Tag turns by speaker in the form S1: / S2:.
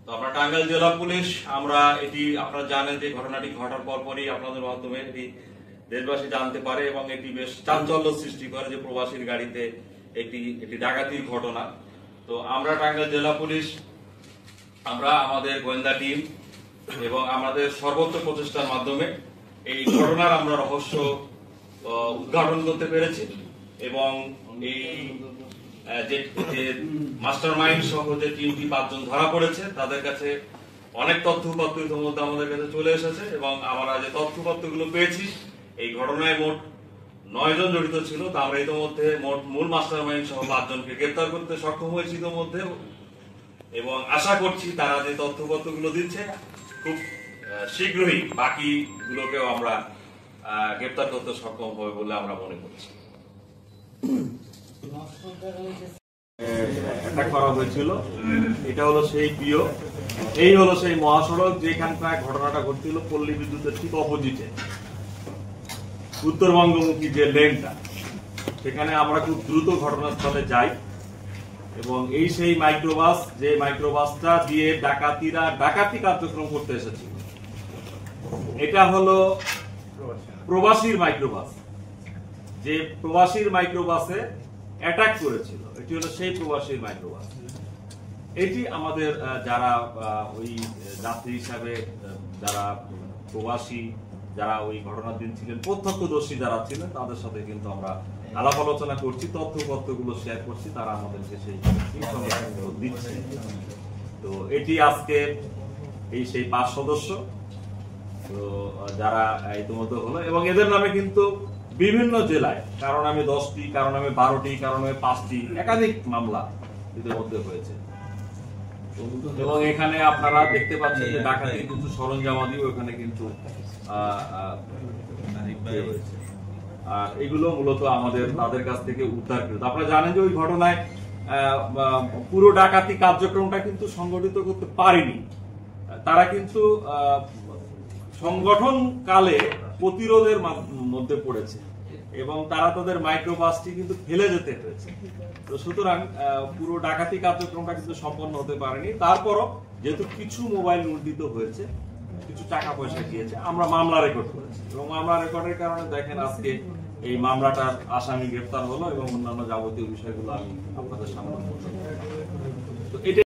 S1: তো আমরা টাঙ্গাইল জেলা পুলিশ আমরা এটি আপনারা জানেন যে ঘটনাটি ঘটার পরপরই আপনাদের মাধ্যমে এটি দেশবাসী জানতে পারে এবং এটি বেশ চাঞ্চল্য সৃষ্টি করে যে প্রবাসীর গাড়িতে একটি ডাকাতির ঘটনা। তো আমরা টাঙ্গাইল জেলা পুলিশ আমরা আমাদের গোয়েন্দা টিম এবং আমাদের সর্বোচ্চ প্রচেষ্টার মাধ্যমে এই ঘটনার আমরা রহস্য উদ্ঘাটন করতে পেরেছি এবং এই যে মাস্টার মাইন্ড সহ যে টিমটি 5 জন ধরা পড়েছে তাদের কাছে অনেক তথ্যপত্র ইতিমধ্যে আমাদের কাছে চলে এসেছে এবং আমরা যে তথ্যপত্রগুলো পেয়েছি এই ঘটনায় মোট 9 জন জড়িত ছিল। তা আমরা ইতিমধ্যে মোট মূল মাস্টার মাইন্ড সহ 5 জনকে গ্রেপ্তার করতে সক্ষম হয়েছি ইতিমধ্যে এবং আশা করছি তারা যে তথ্যপত্রগুলো দিচ্ছে খুব শীঘ্রই বাকিগুলোকেও আমরা গ্রেপ্তার করতে সক্ষম হবে বলে আমরা মনে করছি। অ্যাটাক করা হয়েছিল, এটা হলো সেই পিও, এই হলো সেই মহাসড়ক যেখানকার ঘটনাটা ঘটছিল পল্লী বিদ্যুতের ঠিক অপোজিটে উত্তরবঙ্গমুখী যে লেনটা, সেখানে আমরা খুব দ্রুত ঘটনাস্থলে যাই এবং এই সেই মাইক্রোবাস যে মাইক্রোবাসটা দিয়ে ডাকাতিরা ডাকাতি কার্যক্রম করতে এসেছিল। এটা হলো প্রবাসীর মাইক্রোবাস, যে প্রবাসীর মাইক্রোবাসে অ্যাটাক করেছিল, এটি হলো সেই প্রবাসীর মাইক্রোবাস। এটি আমাদের যারা ওই যাত্রী হিসাবে যারা প্রবাসী যারা ওই ঘটনার দিন ছিলেন প্রত্যক্ষদর্শী যারা ছিলেন তাদের সাথে কিন্তু আমরা আলাপ আলোচনা করছি, তথ্যপত্রগুলো শেয়ার করছি, তারা আমাদেরকে সেই ইনফরমেশনগুলো দিচ্ছে। তো এটি আজকে এই সেই 5 সদস্য তো যারা ইতিমধ্যে হলো এবং এদের নামে কিন্তু বিভিন্ন জেলায় কারো নামে 10টি, কারো নামে 12টি, কারো নামে 5টি একাধিক মামলা ইতিমধ্যে হয়েছে এবং এখানে আপনারা দেখতে পাচ্ছেন যে ডাকাতির কিছু সরঞ্জামাদিও এখানে কিন্তু আর এগুলো মূলত আমাদের তাদের কাছ থেকে উদ্ধারকৃত। আপনারা জানেন যে ওই ঘটনায় পুরো ডাকাতি কার্যক্রমটা কিন্তু সংগঠিত করতে পারেনি, তারা কিন্তু সংগঠন কালে প্রতিরোধের মধ্যে পড়েছে এবং তারা তাদের মাইক্রোবাসটি কিন্তু ফেলে যেতে হয়েছে। তো সুতরাং পুরো ডাকাতি কার্যক্রমটা কিন্তু সম্পন্ন হতে পারেনি। তারপরও যেহেতু কিছু মোবাইল লুণ্ঠিত হয়েছে, কিছু টাকা পয়সা গিয়েছে, আমরা মামলা রেকর্ড করেছি এবং মামলা রেকর্ডের কারণে দেখেন আজকে এই মামলাটার আসামি গ্রেফতার হলো এবং অন্যান্য যাবতীয় বিষয়গুলো আমি আপনাদের সামনে তো এটা